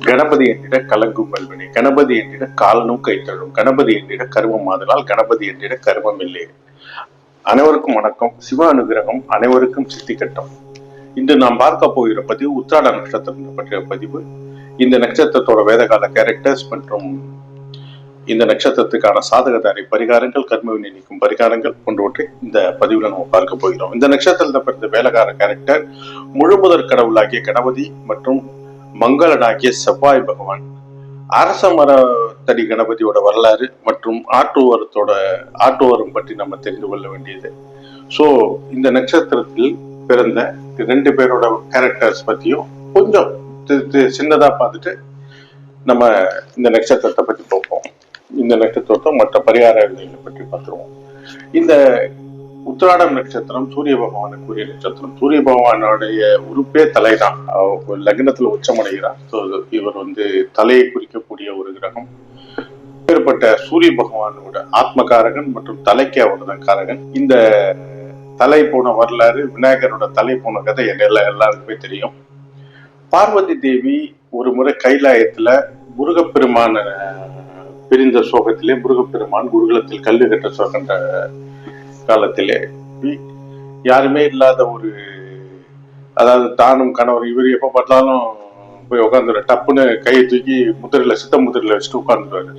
கணபதி என்றிட கலங்கும் வல்வினை, கணபதி என்றிட காலனும் கைத்தழும், கணபதி என்றிட கருமம் ஆதலால் கணபதி என்றிட கருமம் இல்லை. அனைவருக்கும் வணக்கம். சிவ அனுகிரகம் அனைவருக்கும் சித்திக்கட்டும். இன்று நாம் பார்க்க போகிற பதிவு உத்திராட நட்சத்திரம் பற்றிய பதிவு. இந்த நட்சத்திரத்தோட வேதகால கேரக்டர்ஸ் மற்றும் இந்த நட்சத்திரத்துக்கான சாதகதாரி பரிகாரங்கள், கர்மவினை நீக்கும் பரிகாரங்கள் போன்றவற்றை இந்த பதிவுல நம்ம பார்க்க போகிறோம். இந்த நட்சத்திரத்தை பிறந்த வேலைக்கார கேரக்டர் முழுமுதற் கடவுளாகிய கணபதி மற்றும் மங்களனாகிய செவ்வாய் பகவான். அரச மரத்தடி கணபதியோட வரலாறு மற்றும் ஆட்டுவரம் பற்றி நம்ம தெரிந்து கொள்ள வேண்டியது. ஸோ இந்த நட்சத்திரத்தில் பிறந்த 2 பேரோட கேரக்டர்ஸ் பத்தியும் கொஞ்சம் சின்னதா பார்த்துட்டு நம்ம இந்த நட்சத்திரத்தை பற்றி பார்ப்போம். இந்த நட்சத்திரத்தை மற்ற பரிகார விதைகளை பற்றி பார்த்துருவோம். இந்த உத்திராடம் நட்சத்திரம் சூரிய பகவானுக்குரிய நட்சத்திரம். சூரிய பகவானுடைய உறுப்பே தலைதான். லக்னத்துல உச்சமடைகிறார். இவர் தலையை குறிக்கக்கூடிய ஒரு கிரகம். ஏற்பட்ட சூரிய பகவானோட ஆத்மகாரகன் மற்றும் தலைக்கு அவர் தான் காரகன். இந்த தலை போன வரலாறு, விநாயகரோட தலை போன கதை எல்லாருக்குமே தெரியும். பார்வதி தேவி ஒரு முறை கைலாயத்துல முருகப்பெருமான பிரிந்த சோகத்திலே முருகப்பெருமான் குருகுலத்தில் கல்வி கட்ட சோகன்ற காலத்திலே யாருமே இல்லாத ஒரு, அதாவது தானும் கணவர், இவர் எப்ப பார்த்தாலும் போய் உட்காந்துரு டப்புன்னு கையை தூக்கி சித்த முதிரையில வச்சுட்டு உட்கார்ந்துருவாரு.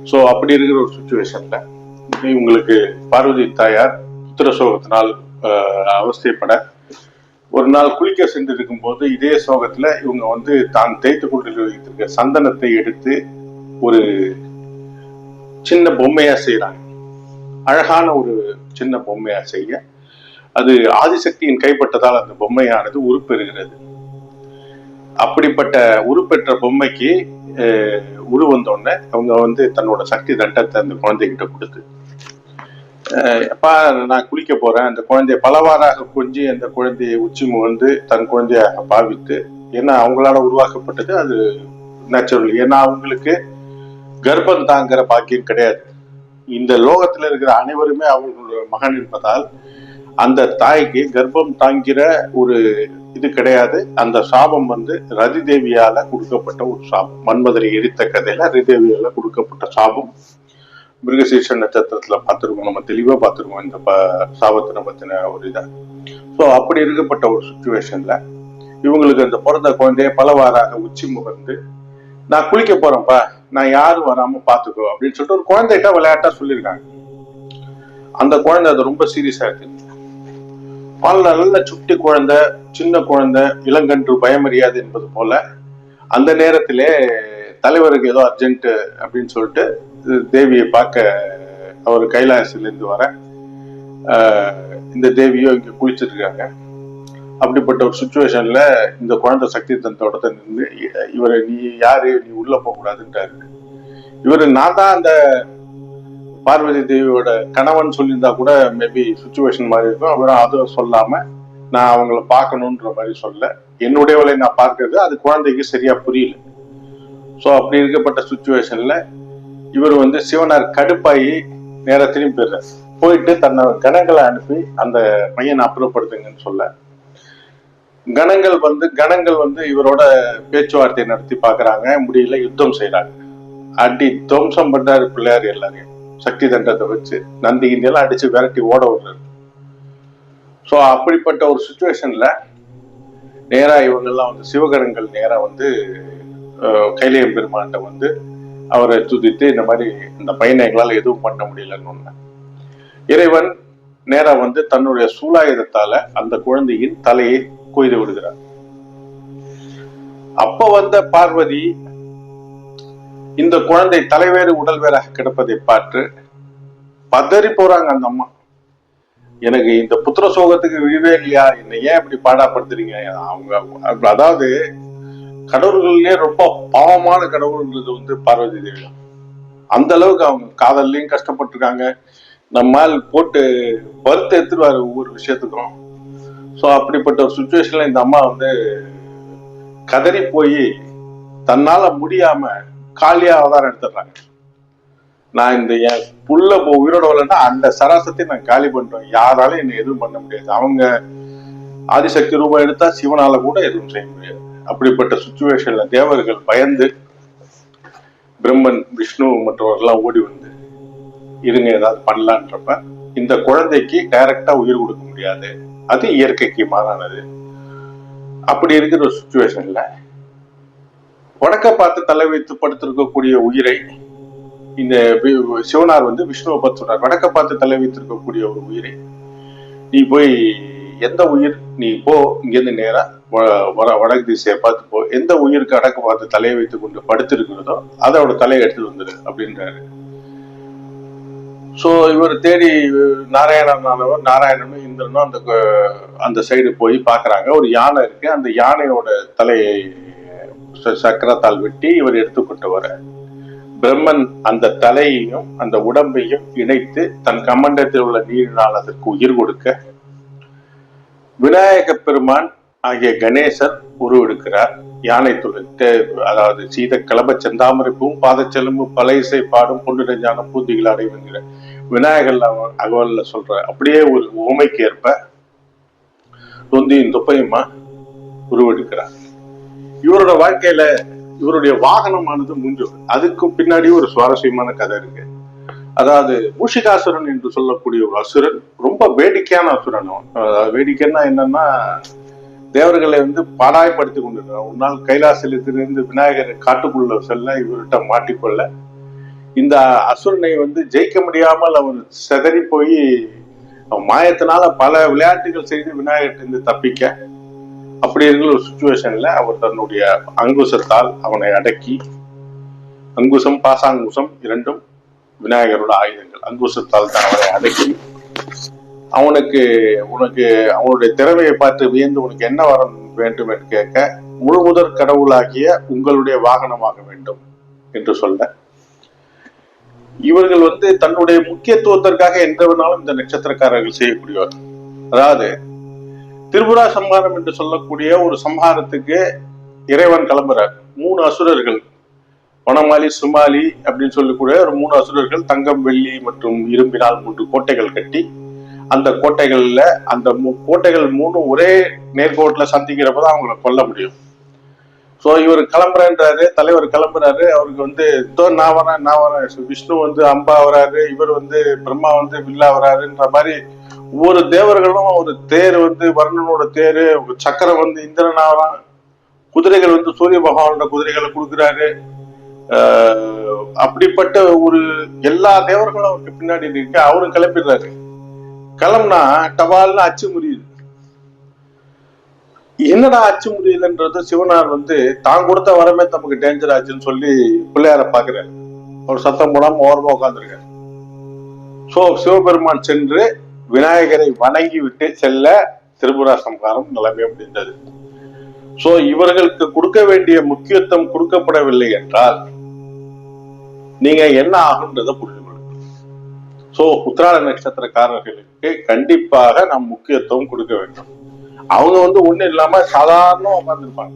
ஸோ அப்படி இருக்கிற ஒரு சுச்சுவேஷன்ல இவங்களுக்கு பார்வதி தாயார் புத்திர சோகத்தினால் அவஸ்தைப்பட ஒரு நாள் குளிக்க சென்று இருக்கும் போது இதே சோகத்துல இவங்க தான் தேய்த்து கொண்டு வைத்திருக்க சந்தனத்தை எடுத்து ஒரு சின்ன பொம்மையா செய்யறாங்க. அழகான ஒரு சின்ன பொம்மையா செய்ய அது ஆதிசக்தியின் கைப்பட்டதால் அந்த பொம்மையானது உருப்பெறுகிறது. அப்படிப்பட்ட உருப்பெற்ற பொம்மைக்கு வந்தோடனே அவங்க தன்னோட சக்தி தண்டத்தை அந்த குழந்தைகிட்ட கொடுத்து, அப்பா நான் குளிக்க போறேன், அந்த குழந்தைய பலவாறாக கொஞ்சி அந்த குழந்தையை உச்சி முகந்து தன் குழந்தையாக பாவித்து, ஏன்னா அவங்களால உருவாக்கப்பட்டது அது நேச்சுரல். ஏன்னா அவங்களுக்கு கர்ப்பம் தாங்கிற பாக்கியம் கிடையாது. இந்த லோகத்துல இருக்கிற அனைவருமே அவர்களுடைய மகன் என்பதால் அந்த தாய்க்கு கர்ப்பம் தாங்கிற ஒரு இது கிடையாது. அந்த சாபம் ரதி தேவியால கொடுக்கப்பட்ட ஒரு சாபம். மன்மதரை எரித்த கதையில ரதி தேவியால கொடுக்கப்பட்ட சாபம். மிருகசீர்ஷ நட்சத்திரத்துல பார்த்துருக்கோம், நம்ம தெளிவா பார்த்துருக்கோம் இந்த சாபத்தினை பத்தின ஒரு இதை. ஸோ அப்படி இருக்கப்பட்ட ஒரு சுச்சுவேஷன்ல இவங்களுக்கு அந்த பிறந்த குழந்தைய பலவாறாக உச்சி முகர்ந்து, நான் குளிக்க போறேன்ப்பா, நான் யாரும் வராம பாத்துக்கோ அப்படின்னு சொல்லிட்டு ஒரு குழந்தைகிட்ட விளையாட்டா சொல்லியிருக்காங்க. அந்த குழந்தை அதை ரொம்ப சீரியஸா எடுத்து, நல்ல சுட்டி குழந்தை, சின்ன குழந்தை, இளங்கன்று பயமறியாது என்பது போல அந்த நேரத்திலே தலைவருக்கு ஏதோ அர்ஜென்ட் அப்படின்னு சொல்லிட்டு தேவியை பார்க்க அவர் கைலாசிலிருந்து வர இந்த தேவியோ இங்க குளிச்சுட்டு இருக்காங்க. அப்படிப்பட்ட ஒரு சுச்சுவேஷன்ல இந்த குழந்தை சக்தி தந்தோட நின்று இவரை, நீ யாரு, நீ உள்ள போக கூடாதுன்றாரு. இவரு நான் தான் அந்த பார்வதி தேவியோட கணவன் சொல்லியிருந்தா கூட மேபி சுச்சுவேஷன் மாதிரி இருக்கும். அவரும் அதுவும் சொல்லாம நான் அவங்கள பார்க்கணுன்ற மாதிரி சொல்ல, என்னுடைய வேலையை நான் பார்க்கறது அது குழந்தைக்கு சரியா புரியல. ஸோ அப்படி இருக்கப்பட்ட சுச்சுவேஷன்ல இவர் சிவனார் கடுப்பாயி நேரத்திலையும் போயிட்டு தன்னை கணங்களை அனுப்பி அந்த பையனை அப்புறப்படுத்துங்கன்னு சொல்ல, கணங்கள் இவரோட பேச்சுவார்த்தை நடத்தி பாக்குறாங்க. முடியல, யுத்தம் செய்யறாங்க. அடி துவம்சம் பண்றாரு பிள்ளையார் எல்லாரையும். சக்தி தண்டத்தை வச்சு நந்தி இந்தியெல்லாம் அடிச்சு விரட்டி ஓட விடுறாரு. ஸோ அப்படிப்பட்ட ஒரு சுச்சுவேஷன்ல நேரா இவங்கெல்லாம் சிவகணங்கள் நேரா கைலேயம் பெருமான்கிட்ட அவரை துதித்து, இந்த மாதிரி இந்த பையனை எங்களால எதுவும் பண்ண முடியலன்னு ஒண்ணு. இறைவன் நேரா தன்னுடைய சூலாயுதத்தால அந்த குழந்தையின் தலையை கொய்து விடுகிறார். அப்ப பார்வதி இந்த குழந்தை தலைவேறு உடல் வேறாக கிடப்பதை பார்த்து பதறி போறாங்க. அந்த அம்மா, எனக்கு இந்த புத்திர சோகத்துக்கு விழிவே இல்லையா, என்னை ஏன் இப்படி பாடாப்படுத்துறீங்க? அவங்க அதாவது கடவுள்களே ரொம்ப பாவமான கடவுள்ன்றது பார்வதி தேவி. அந்த அளவுக்கு அவங்க காதல்லையும் கஷ்டப்பட்டிருக்காங்க. நம்மால் போட்டு பருத்து எடுத்துருவாரு ஒவ்வொரு விஷயத்துக்கும். ஸோ அப்படிப்பட்ட ஒரு சுச்சுவேஷன்ல இந்த அம்மா கதறி போய் தன்னால முடியாம காலியா அவதாரம் எடுத்துடுறாங்க. நான் என் புள்ள உயிரோட வரலன்னா அந்த சராசத்தை நான் காலி பண்றேன், யாராலும் என்ன எதுவும் பண்ண முடியாது. அவங்க ஆதிசக்தி ரூபாய் எடுத்தா சிவனால கூட எதுவும் செய்ய முடியாது. அப்படிப்பட்ட சுச்சுவேஷன்ல தேவர்கள் பயந்து பிரம்மன், விஷ்ணு மற்றவர்கள்லாம் ஓடி வந்து இருங்க ஏதாவது பண்ணலான்றப்ப இந்த குழந்தைக்கு டைரக்டா உயிர் கொடுக்க முடியாது, அது இயற்கைக்கு மாறானது. அப்படி இருக்கிற ஒரு சுச்சுவேஷன்ல வடக்க பார்த்து தலை வைத்து படுத்திருக்கக்கூடிய உயிரை இந்த சிவனார் வந்து விஷ்ணுவை பார்த்து சொல்றார், வடக்க பார்த்து தலை வைத்திருக்கக்கூடிய ஒரு உயிரை நீ போய் எந்த உயிர் நீ போ இங்கிருந்து நேரா வடக்கு திசையை பார்த்து போ, எந்த உயிருக்கு அடக்க பார்த்து தலையை வைத்துக் கொண்டு படுத்திருக்கிறதோ அதோட தலையை எடுத்துட்டு வந்துரு அப்படின்றாரு. சோ இவர் தேடி நாராயணனும் இந்திரனும் அந்த சைடு போய் பாக்குறாங்க. ஒரு யானை இருக்கு, அந்த யானையோட தலையை சக்கரத்தால் வெட்டி இவர் எடுத்துக்கொண்டு வர பிரம்மன் அந்த தலையையும் அந்த உடம்பையும் இணைத்து தன் கமண்டத்தில் உள்ள நீரினால் அதற்கு உயிர் கொடுக்க விநாயக பெருமான் ஆகிய கணேசர் உருவெடுக்கிறார். யானை தொழில் அதாவது சீத கிளம்ப செந்தாமரைப்பும் பாதச்செலும்பு பழைசை பாடும் பொன்னிறஞ்சான பூந்திகள் அடைவுங்கிற விநாயகர் அகவல்ல சொல்ற அப்படியே ஒரு உவமைக்கு ஏற்ப தொந்தியும் தொப்பையுமா உருவெடுக்கிறார். இவரோட வாழ்க்கையில இவருடைய வாகனமானது மூன்று. அதுக்கு பின்னாடி ஒரு சுவாரஸ்யமான கதை இருக்கு. அதாவது மூஷிகாசுரன் என்று சொல்லக்கூடிய ஒரு அசுரன், ரொம்ப வேடிக்கையான அசுரன். வேடிக்கைன்னா என்னன்னா, தேவர்களை வந்து பாடாய்படுத்தி கொண்டிருக்கிறார். ஒரு நாள் கைலாசத்திலிருந்து விநாயகர் காட்டுக்குள்ள செல்ல இவர்கிட்ட மாட்டிக்கொள்ள இந்த அசுரனை வந்து ஜெயிக்க முடியாமல் அவர் செதறி போய் மாயத்தினால பல விளையாட்டுகள் செய்து விநாயகர்கிட்ட தப்பிக்க, அப்படி இருக்கிற ஒரு சுச்சுவேஷன்ல அவர் தன்னுடைய அங்குசத்தால் அவனை அடக்கி, அங்குசம் பாசாங்குசம் இரண்டும் விநாயகரோட ஆயுதங்கள், அங்குசத்தால் தான் அவனை அடக்கி உனக்கு அவனுடைய திறமையை பார்த்து வியந்து உனக்கு என்ன வரம் வேண்டும் என்று கேட்க, முழு முதற் கடவுளாகிய உங்களுடைய வாகனமாக வேண்டும் என்று சொல்ல, இவர்கள் வந்து தன்னுடைய முக்கியத்துவத்திற்காக எந்த வேணாலும் இந்த நட்சத்திரக்காரர்கள் செய்யக்கூடியவர். அதாவது திரிபுரா சம்ஹாரம் என்று சொல்லக்கூடிய ஒரு சம்ஹாரத்துக்கு இறைவன் கிளம்புறார். 3 அசுரர்கள், வனமாலி சுமாலி அப்படின்னு சொல்லக்கூடிய ஒரு 3 அசுரர்கள் தங்கம் வெள்ளி மற்றும் இரும்பினால் 3 கோட்டைகள் கட்டி, அந்த கோட்டைகள்ல அந்த கோட்டைகள் 3 ஒரே நேர்கோட்டுல சந்திக்கிறப்பதான் அவங்களை கொல்ல முடியும். சோ இவர் கிளம்புறாரு, தலைவர் கிளம்புறாரு. அவருக்கு வந்து நான் வரேன், விஷ்ணு வந்து அம்பா வராரு, இவர் வந்து பிரம்மா வந்து வில்லா வராருன்ற மாதிரி ஒவ்வொரு தேவர்களும் ஒரு தேர் வந்து வருணனோட தேரு, சக்கரம் வந்து இந்திரன் ஆகிறான், குதிரைகள் வந்து சூரிய பகவானோட குதிரைகளை கொடுக்குறாரு. அப்படிப்பட்ட ஒரு எல்லா தேவர்களும் அவருக்கு பின்னாடி இருக்க அவரும் கிளம்பிடுறாரு. கிளம்புனா டவால்னு அச்சு முடியுது. என்னடா அச்சு முடியலன்றது சிவனார் வந்து தான் கொடுத்த வரமே தமக்கு டேஞ்சர் ஆச்சுன்னு சொல்லி பிள்ளையார பாக்குறாரு. அவர் சத்தம் போடாம ஓரமா உட்காந்துருக்காரு. சோ சிவபெருமான் சென்று விநாயகரை வணங்கி விட்டு செல்ல திரிபுரா சம்ஹாரம் நிலைமை முடிந்தது. சோ இவர்களுக்கு கொடுக்க வேண்டிய முக்கியத்துவம் கொடுக்கப்படவில்லை என்றால் நீங்க என்ன ஆகுன்றத புரிந்து கொள்ளுங்க. சோ உத்திராட நட்சத்திரக்காரர்களுக்கு கண்டிப்பாக நாம் முக்கியத்துவம் கொடுக்க வேண்டும். அவங்க வந்து ஒண்ணு இல்லாம சாதாரண உட்காந்துருப்பாங்க.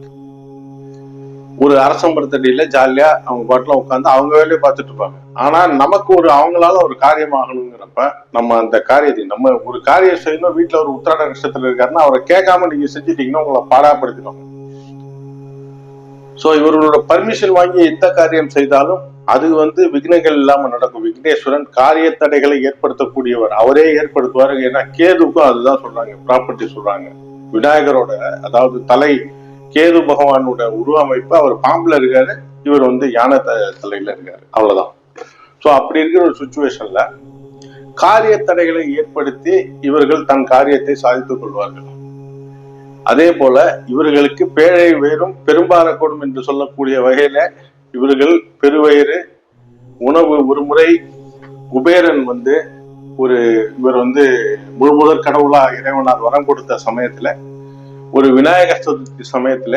ஒரு அரசம்பரத்தடியில ஜாலியா அவங்க பாட்டுல உட்காந்து அவங்க வேலையை பார்த்துட்டு இருப்பாங்க. ஆனா நமக்கு அவங்களால ஒரு காரியம் ஆகணுங்கிறப்ப நம்ம அந்த காரியத்தை நம்ம ஒரு காரியம் செய்யணும். வீட்டுல ஒரு உத்திராட நட்சத்திரம் இருக்காருன்னா அவரை கேட்காம நீங்க செஞ்சுட்டீங்கன்னா உங்களை பாடாப்படுத்திடுவாங்க. சோ இவர்களோட பர்மிஷன் வாங்கி எந்த காரியம் செய்தாலும் அது வந்து விக்னங்கள் இல்லாம நடக்கும். விக்னேஸ்வரன் காரிய தடைகளை ஏற்படுத்தக்கூடியவர், அவரே ஏற்படுத்துவாரு. ஏன்னா கேதுக்கும் அதுதான் சொல்றாங்க, ப்ராப்பர்ட்டி சொல்றாங்க. விநாயகரோட அதாவது தலை கேது பகவானோட உருவமைப்பு, அவர் பாம்புல இருக்காரு, இவர் வந்து யானை தலையில இருக்காரு, அவ்வளவுதான். சோ அப்படி இருக்கிற ஒரு சுச்சுவேஷன்ல காரிய தடைகளை ஏற்படுத்தி இவர்கள் தன் காரியத்தை சாதித்துக் கொள்வார்கள். அதே போல இவர்களுக்கு பேழை வேறும் பெரும்பாலக்கூடும் என்று சொல்லக்கூடிய வகையில இவர்கள் பெருவயிறு உணவு. ஒரு முறை குபேரன் வந்து இவர் வந்து முழுமுதற் கடவுளா இறைவனார் வரம் கொடுத்த சமயத்துல, ஒரு விநாயகர் சதுர்த்தி சமயத்துல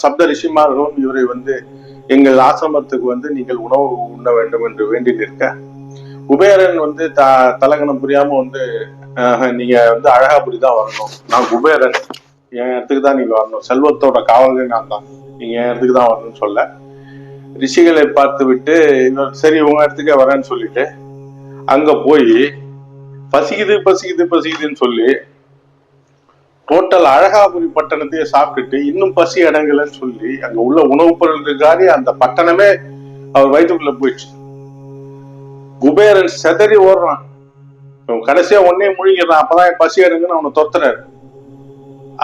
சப்த ரிஷிமார்களும் இவரை வந்து எங்கள் ஆசிரமத்துக்கு வந்து நீங்கள் உணவு உண்ண வேண்டும் என்று வேண்டி நிற்க, குபேரன் வந்து தலகணம் புரியாம வந்து நீங்க வந்து அழகாபுரிதான் வரணும், நான் குபேரன், என் இடத்துக்கு தான் நீங்க வரணும், செல்வத்தோட காவலே நான் தான், நீங்க என் இடத்துக்கு தான் வரணும்னு சொல்ல, ரிஷிகளை பார்த்து விட்டு இவர் சரி உங்க இடத்துக்கே வரேன்னு சொல்லிட்டு அங்க போய் பசிக்குதுன்னு சொல்லி டோட்டல் அழகாபுரி பட்டணத்தையே சாப்பிட்டுட்டு இன்னும் பசி அடங்கலன்னு சொல்லி அங்க உள்ள உணவுப் பொருளுக்காக அந்த பட்டணமே அவர் வயிற்றுக்குள்ள போயிடுச்சு. குபேரன் செதறி ஓடுறான், கடைசியா ஒன்னே முழுகிறான். அப்பதான் பசி அடங்குன்னு அவனை தொத்துறாரு.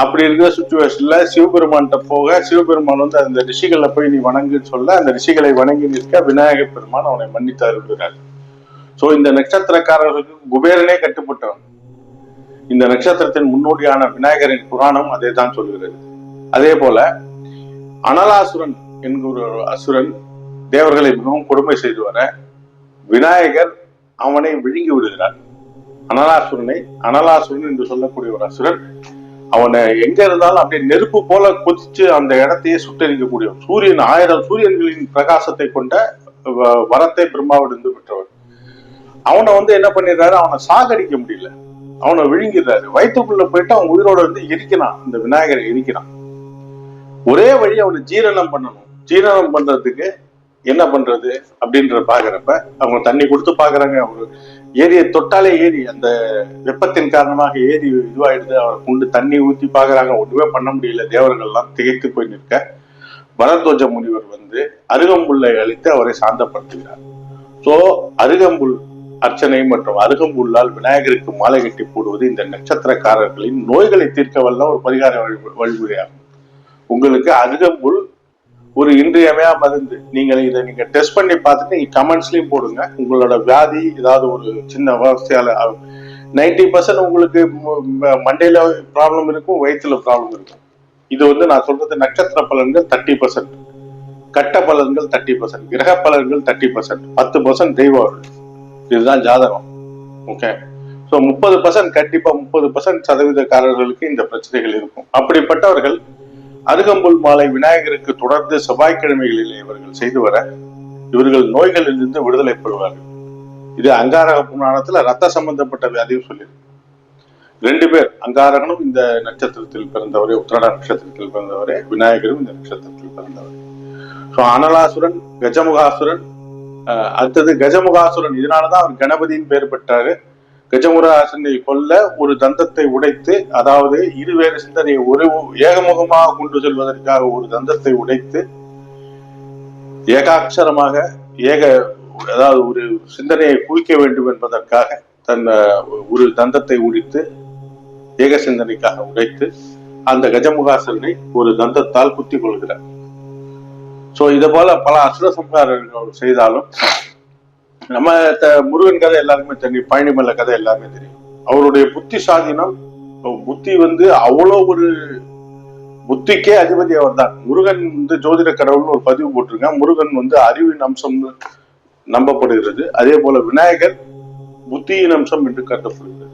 அப்படி இருக்கிற சுச்சுவேஷன்ல சிவபெருமான்கிட்ட போக, சிவபெருமான் வந்து அந்த ரிஷிகளை போய் நீ வணங்குன்னு சொல்ல, அந்த ரிஷிகளை வணங்கி நிற்க விநாயகர் பெருமான் அவனை மன்னித்து அருள்கிறார். சோ இந்த நட்சத்திரக்காரர்களுக்கு குபேரனே கட்டுப்பட்டவன். இந்த நட்சத்திரத்தின் முன்னோடியான விநாயகரின் புராணம் அதே தான் சொல்கிறது. அதே போல அனலாசுரன் என்கிற ஒரு அசுரன் தேவர்களை மிகவும் கொடுமை செய்து வர விநாயகர் அவனை விழுங்கி விடுகிறார். அனலாசுரன் என்று சொல்லக்கூடிய ஒரு அசுரன் அவனை எங்க இருந்தாலும் அப்படியே நெருப்பு போல கொதிச்சு அந்த இடத்தையே சுட்டரிக்கக்கூடிய சூரியன் 1000 சூரியன்களின் பிரகாசத்தை கொண்ட வரத்தை பிரம்மாவிலிருந்து பெற்றவர். அவனை வந்து என்ன பண்ணிடுறாரு, அவனை சாகடிக்க முடியல, அவனை விழுங்கிடுறாரு. வயிற்றுக்குள்ள போயிட்டு அவன் உயிரோட வந்து எரிக்கிறான், இந்த விநாயகரை எரிக்கிறான். ஒரே வழி அவனை ஜீரணம் பண்ணணும். ஜீரணம் பண்றதுக்கு என்ன பண்றது அப்படின்ற பாக்குறப்ப அவங்க தண்ணி கொடுத்து பாக்குறாங்க. அவங்க ஏரியை தொட்டாலே ஏரி அந்த வெப்பத்தின் காரணமாக ஏரி இதுவாயிடுது. அவரை கொண்டு தண்ணி ஊத்தி பாக்குறாங்க, ஒண்ணுமே பண்ண முடியல. தேவர்கள் எல்லாம் திகைத்து போய் நிற்க பரத்வாஜ முனிவர் வந்து அருகம்புல்லை அளித்து அவரை சாந்தப்படுத்துகிறார். சோ அருகம்புல் அர்ச்சனை மற்றும் அருகம்புல்லால் விநாயகருக்கு மாலை கட்டி போடுவது இந்த நட்சத்திரக்காரர்களின் நோய்களை தீர்க்க வல்ல ஒரு பரிகார வழிமுறையாகும். உங்களுக்கு அருகம்புல் ஒரு இன்றியமையா மருந்து. இதை நீங்க டெஸ்ட் பண்ணி பார்த்துட்டு நீங்க கமெண்ட்ஸ்லயும் போடுங்க. உங்களோட வியாதி ஏதாவது ஒரு சின்ன அவஸ்தையால 90% உங்களுக்கு மண்டையில ப்ராப்ளம் இருக்கும், வயிற்றுல ப்ராப்ளம் இருக்கும். இது வந்து நான் சொல்றது நட்சத்திர பலன்கள் 30%, கட்ட பலன்கள் 30%, கிரக பலன்கள் 30%, 10% தெய்வ. இதுதான் ஜாதகம். ஓகே. ஸோ 30% கண்டிப்பா 30% சதவீதக்காரர்களுக்கு இந்த பிரச்சனைகள் இருக்கும். அப்படிப்பட்டவர்கள் அருகம்புல் மாலை விநாயகருக்கு தொடர்ந்து செவ்வாய்க்கிழமைகளில் இவர்கள் செய்து வர இவர்கள் நோய்களில் இருந்து விடுதலை பெறுவார்கள். இது அங்காரக புராணத்துல ரத்த சம்பந்தப்பட்ட வியாதியும் சொல்லியிருக்கு. 2 பேர், அங்காரகனும் இந்த நட்சத்திரத்தில் பிறந்தவரே, உத்திராட நட்சத்திரத்தில் பிறந்தவரே, விநாயகரும் இந்த நட்சத்திரத்தில் பிறந்தவர். ஸோ அனலாசுரன், கஜமுகாசுரன், அடுத்தது கஜமுகாசுரன். இதனாலதான் அவர் கணபதியின் பெயர் பெற்றாரு. கஜமுகாசுரனை கொல்ல ஒரு தந்தத்தை உடைத்து, அதாவது இருவேறு சிந்தனையை ஒரு ஏகமுகமாக கொண்டு செல்வதற்காக ஒரு தந்தத்தை உடைத்து ஏகாட்சரமாக அதாவது ஒரு சிந்தனையை குவிக்க வேண்டும் என்பதற்காக தன் ஒரு தந்தத்தை உடைத்து ஏக சிந்தனைக்காக உடைத்து அந்த கஜமுகாசுரனை ஒரு தந்தத்தால் குத்தி கொள்கிறார். சோ இதை போல பல அசுர சம்ஹாரங்கள் செய்தாலும் நம்ம முருகன் கதை எல்லாருக்குமே தெரியும், பழனிமலை கதை எல்லாருமே தெரியும். அவருடைய புத்தி சாதீனம், புத்தி வந்து அவ்வளோ ஒரு புத்திக்கே அதிபதி அவர் தான். முருகன் வந்து ஜோதிட கடவுள்னு ஒரு பதிவு போட்டிருக்காங்க. முருகன் வந்து அறிவின் அம்சம் நம்பப்படுகிறது. அதே போல விநாயகர் புத்தியின் அம்சம் என்று கருதப்படுகிறது.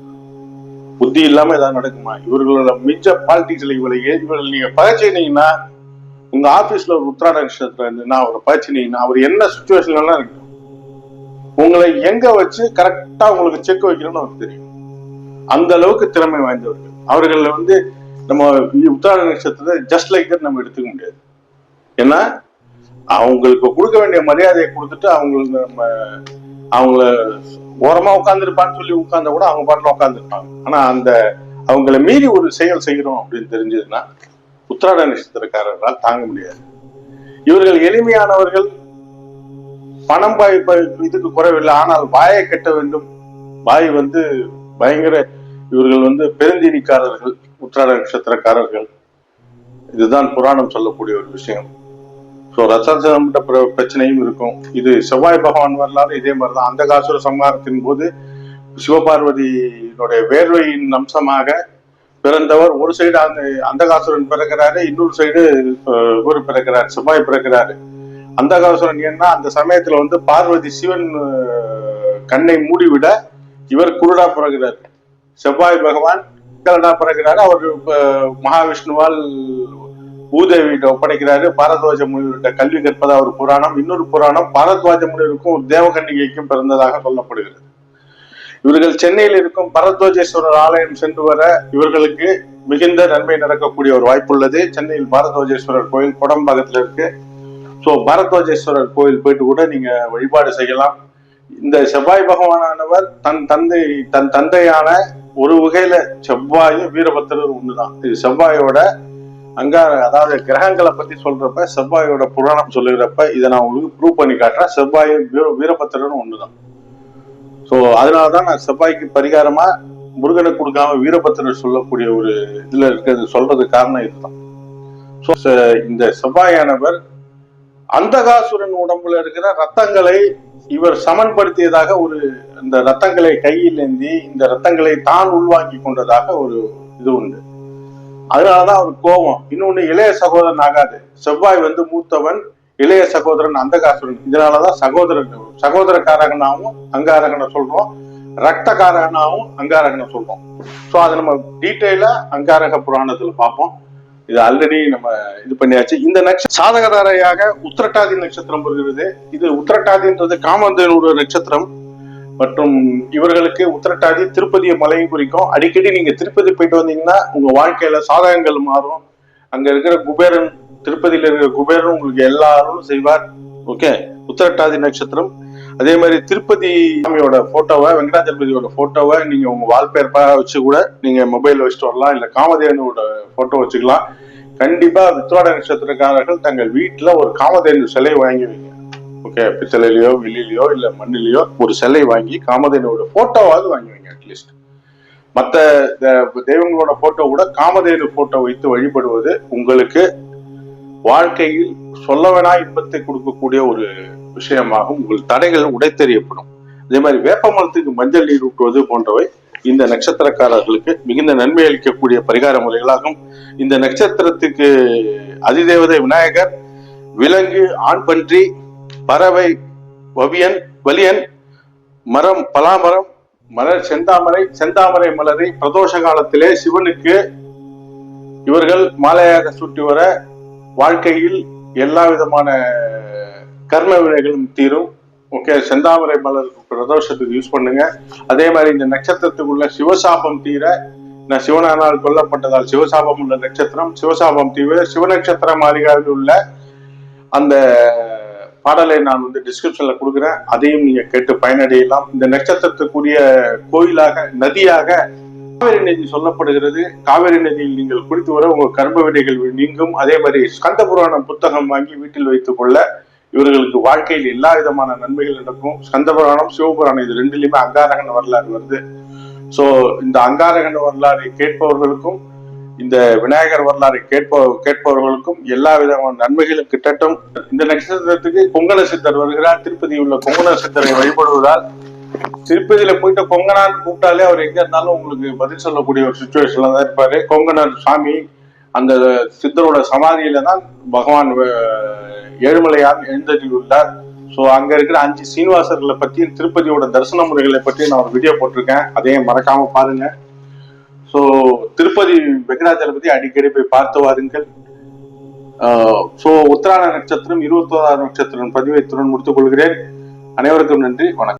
புத்தி இல்லாம ஏதாவது நடக்குமா? இவர்களோட மிச்ச பாலிடிக்ஸ்ல இவங்களை நீங்க பகச்சினீங்கன்னா, உங்க ஆபீஸ்ல ஒரு உத்திராட நட்சத்திரம் இருந்ததுன்னா அவரை பகச்சினீங்கன்னா அவர் என்ன சுச்சுவேஷன்ல எல்லாம் இருக்கு, உங்களை எங்க வச்சு கரெக்டா உங்களுக்கு செக் வைக்கணும்னு அவருக்கு தெரியும். அந்த அளவுக்கு திறமை வாய்ந்தவர்கள். அவர்கள் வந்து நம்ம உத்திராட நட்சத்திரத்தை ஜஸ்ட் லைக் தட் நம்ம எடுத்துக்க முடியாது. ஏன்னா அவங்களுக்கு கொடுக்க வேண்டிய மரியாதையை கொடுத்துட்டு அவங்கள ஓரமா உட்காந்துருப்பான்னு சொல்லி உட்கார்ந்த கூட அவங்க பாட்டுல உட்காந்துருப்பாங்க. ஆனா அந்த அவங்களை மீறி ஒரு செயல் செய்யறோம் அப்படின்னு தெரிஞ்சதுன்னா உத்திராட நட்சத்திரக்காரர்களால் தாங்க முடியாது. இவர்கள் எளிமையானவர்கள், பணம் இதுக்கு குறைவில்லை, ஆனால் வாயை கட்ட வேண்டும். வாய் வந்து பயங்கர, இவர்கள் வந்து பெருந்தினிக்காரர்கள், உத்திராட நட்சத்திரக்காரர்கள். இதுதான் புராணம் சொல்லக்கூடிய ஒரு விஷயம். ஸோ ரத்த பிரச்சனையும் இருக்கும். இது செவ்வாய் பகவான் வரலாறு இதே மாதிரிதான். அந்தகாசுர சம்ஹாரத்தின் போது சிவபார்வதியினுடைய வேர்வையின் அம்சமாக பிறந்தவர் ஒரு சைடு அந்தகாசுரன் பிறக்கிறாரு, இன்னொரு சைடு இவர் பிறக்கிறார், செவ்வாய் பிறக்கிறாரு. அந்தகாசுரன் ஏன்னா அந்த சமயத்துல வந்து பார்வதி சிவன் கண்ணை மூடிவிட இவர் குருடா பிறகுறாரு. செவ்வாய் பகவான் கரடா பிறகுறாரு. அவர் மகாவிஷ்ணுவால் பூதேவியிட்ட ஒப்படைக்கிறாரு. பாரத்வாஜ முனிவர்கிட்ட கல்வி கற்பதா ஒரு புராணம். இன்னொரு புராணம் பாரத்வாஜ முனிவருக்கும் ஒரு தேவகன்னிகைக்கும் பிறந்ததாக சொல்லப்படுகிறது. இவர்கள் சென்னையில் இருக்கும் பரத்வாஜேஸ்வரர் ஆலயம் சென்று வர இவர்களுக்கு மிகுந்த நன்மை நடக்கக்கூடிய ஒரு வாய்ப்பு உள்ளது. சென்னையில் பாரத்வாஜேஸ்வரர் கோயில் கொடம்பாக்கத்துல இருக்கு. ஸோ பாரத்வாஜேஸ்வரர் கோயில் போயிட்டு கூட நீங்க வழிபாடு செய்யலாம். இந்த செவ்வாய் பகவானவர் தன் தந்தையான ஒரு வகையில செவ்வாயும் வீரபத்திரர் ஒண்ணுதான். இது செவ்வாயோட அங்கார, அதாவது கிரகங்களை பத்தி சொல்றப்ப செவ்வாயோட புராணம் சொல்லுகிறப்ப இதை நான் உங்களுக்கு ப்ரூவ் பண்ணி காட்டுறேன். செவ்வாயும் வீரபத்திரரும் ஒண்ணுதான். சோ அதனாலதான் நான் செவ்வாய்க்கு பரிகாரமா முருகனை கொடுக்காம வீரபத்திரர் சொல்லக்கூடிய ஒரு இதுல இருக்கிறது சொல்றது காரணம் இதுதான். இந்த செவ்வாயானவர் அந்தகாசுரன் உடம்புல இருக்கிற ரத்தங்களை இவர் சமன்படுத்தியதாக ஒரு, இந்த ரத்தங்களை கையில் ஏந்தி இந்த ரத்தங்களை தான் உள்வாங்கி கொண்டதாக ஒரு இது உண்டு. அதனாலதான் அவர் கோபம். இன்னொன்னு, இளைய சகோதரன் ஆகாது. செவ்வாய் மூத்தவன், இளைய சகோதரன் அந்தகாசுரன். இதனாலதான் சகோதரக்காரகனாவும் அங்காரகனை சொல்றோம், ரத்த காரகனாவும் அங்காரகனை சொல்றோம். சோ அதை நம்ம டீட்டெயிலா அங்காரக புராணத்துல பார்ப்போம். இது ஆல்ரெடி நம்ம இது பண்ணியாச்சு. இந்த நட்சத்திரம் சாதகதாரையாக உத்திரட்டாதி நட்சத்திரம் வருகிறது. இது உத்திரட்டாதின்றது காமதேனுடைய நட்சத்திரம் மற்றும் இவர்களுக்கு உத்திரட்டாதி திருப்பதியை மலையை குறிக்கும். அடிக்கடி நீங்க திருப்பதி போயிட்டு வந்தீங்கன்னா உங்க வாழ்க்கையில சாதகங்கள் மாறும். அங்க இருக்கிற குபேரன், திருப்பதியில இருக்கிற குபேரன் உங்களுக்கு எல்லாரும் செய்வார். ஓகே, உத்திரட்டாதி நட்சத்திரம். அதே மாதிரி திருப்பதி சாமியோட போட்டோவை, வெங்கடாஜலபதியோட போட்டோவை நீங்க உங்க வால்பேப்பரா வச்சு கூட நீங்க மொபைல் வச்சுட்டு வரலாம். இல்ல காமதேனுவோட போட்டோ வச்சுக்கலாம். கண்டிப்பா உத்திராட நட்சத்திரக்காரர்கள் தங்கள் வீட்டுல ஒரு காமதேனு சிலை வாங்கி வைங்க. ஓகே, பித்தளையிலயோ வெள்ளிலையோ இல்ல மண்ணிலையோ ஒரு சிலை வாங்கி காமதேனுவோட போட்டோவாவது வாங்கி வைங்க. அட்லீஸ்ட் மற்ற தெய்வங்களோட போட்டோ கூட காமதேனு போட்டோ வைத்து வழிபடுவது உங்களுக்கு வாழ்க்கையில் சொல்ல வேணா இன்பத்தை கொடுக்கக்கூடிய ஒரு விஷயமாகும். உங்கள் தடைகள் உடைத்தெறியப்படும். அதே மாதிரி வேப்பமரத்துக்கு மஞ்சள் நீர் ஊட்டுவது போன்றவை இந்த நட்சத்திரக்காரர்களுக்கு மிகுந்த நன்மை அளிக்கக்கூடிய பரிகார முறைகளாகும். இந்த நட்சத்திரத்துக்கு அதிதேவதை விநாயகர், விலங்கு ஆண் பன்றி, பறவை வலியன், மரம் பலாமரம், மலர் செந்தாமரை மலரை பிரதோஷ காலத்திலே சிவனுக்கு இவர்கள் மாலையாக சூட்டி வர வாழ்க்கையில் எல்லா விதமான கர்ம வினைகளும் தீரும். ஓகே, செந்தாமரை மலர் பிரதோஷத்துக்கு யூஸ் பண்ணுங்க. அதே மாதிரி இந்த நட்சத்திரத்துக்குள்ள சிவசாபம் தீர, நான் சிவனால் கொல்லப்பட்டதால் சிவசாபம் உள்ள நட்சத்திரம், சிவசாபம் தீவிர சிவநட்சத்திர மாளிகாவில் உள்ள அந்த பாடலை நான் டிஸ்கிரிப்ஷன்ல கொடுக்குறேன். அதையும் நீங்க கேட்டு பயனடையலாம். இந்த நட்சத்திரத்துக்குரிய கோயிலாக, நதியாக காவேரி நதி சொல்லப்படுகிறது. காவேரி நதியில் நீங்கள் குளித்து வர உங்க கர்ம வினைகள் நீங்கும். அதே மாதிரி ஸ்கந்த புராணம் புத்தகம் வாங்கி வீட்டில் வைத்துக் கொள்ள இவர்களுக்கு வாழ்க்கையில் எல்லா விதமான நன்மைகள் நடக்கும். ஸ்கந்த புராணம், சிவபுராணம் இது ரெண்டுலயுமே அங்காரகன வரலாறு வருது. சோ இந்த அங்காரகன வரலாறை கேட்பவர்களுக்கும் இந்த விநாயகர் வரலாறை கேட்பவர்களுக்கும் எல்லா விதமான நன்மைகளும் கிட்டட்டும். இந்த நட்சத்திரத்துக்கு கொங்கண சித்தர் வருகிறார். திருப்பதியில் உள்ள கொங்கண சித்தரை வழிபடுவதால், திருப்பதியில போயிட்டு கொங்கனான்னு கூப்பிட்டாலே அவர் எங்க இருந்தாலும் உங்களுக்கு பதில் சொல்லக்கூடிய ஒரு சுச்சுவேஷன்ல தான் இருப்பாரு. கொங்கணர் சாமி அந்த சித்தரோட சமாதியில தான் பகவான் ஏழுமலையான் எழுந்தருளியுள்ளார். ஸோ அங்க இருக்கிற 5 சீனிவாசர்களை பற்றியும் திருப்பதியோட தரிசன முறைகளை பற்றியும் நான் ஒரு வீடியோ போட்டிருக்கேன். அதையும் மறக்காம பாருங்க. ஸோ திருப்பதி வெங்கடாஜலபதி அடிக்கடி போய் பார்த்து வாருங்கள். ஸோ உத்திராட நட்சத்திரம் 21ஆம் நட்சத்திரம் பதிவை இத்துடன் முடித்துக் கொள்கிறேன். அனைவருக்கும் நன்றி, வணக்கம்.